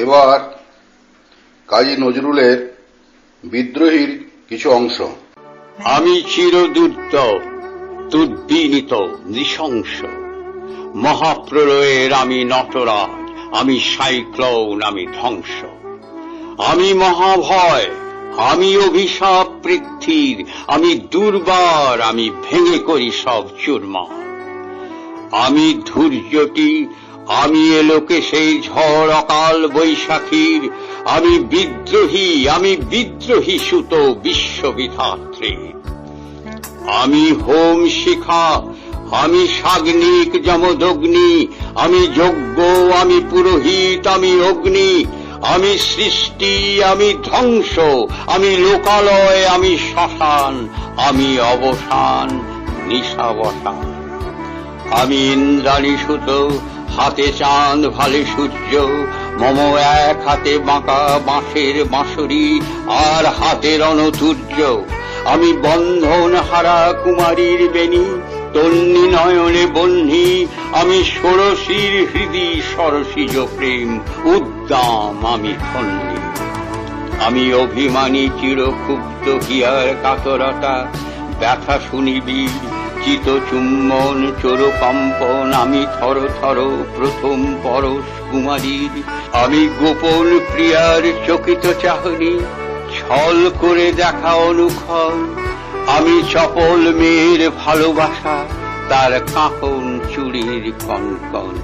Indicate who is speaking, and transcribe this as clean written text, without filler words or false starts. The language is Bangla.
Speaker 1: এবার কাজী নজরুলের বিদ্রোহীর কিছু অংশ।
Speaker 2: আমি চিরদূর্ত, দুর্বিনীত, নৃশংস, মহাপ্রলয়ের আমি নটরাজ, আমি সাইক্লোন, আমি ধ্বংস, আমি মহাভয়, আমি অভিশাপ পৃথ্বীর, আমি দুর্বার, আমি ভেঙে করি সব চুরমার। আমি ধৈর্যটি, আমি এলোকে সেই ঝড় অকাল বৈশাখীর, আমি বিদ্রোহী সুত বিশ্ববিধাত্রীর। আমি হোম শিখা, আমি সাগ্নিক যমদগ্নি, আমি যজ্ঞ, আমি পুরোহিত, আমি অগ্নি, আমি সৃষ্টি, আমি ধ্বংস, আমি লোকালয়, আমি শ্মশান, আমি অবসান, নিশাবসান। আমি ইন্দ্রাণী সুত, হাতে চাঁদ ভালে সূর্য, মম এক হাতে বাঁকা বাঁশের বাঁশরি, আর হাতে রণতুর্য। আমি বন্ধন হারা কুমারীর বেণী, তন্নি নয়নে বহ্নি, আমি ষোড়শীর হৃদি সরসিজ প্রেম উদ্দাম, আমি ধন্যী। আমি অভিমানী চিরক্ষুব্ধ হিয়ার কাতরতা, ব্যথা শুনিবি চিতচুম্বন চোরকম্পন, আমি থর থর প্রথম পরশ কুমারীর। আমি গোপন প্রিয়ার চকিত চাহনি, ছল করে দেখা অনুক্ষণ, আমি চপল মেয়ের ভালোবাসা, তার কাঁপন চুড়ির কনকন।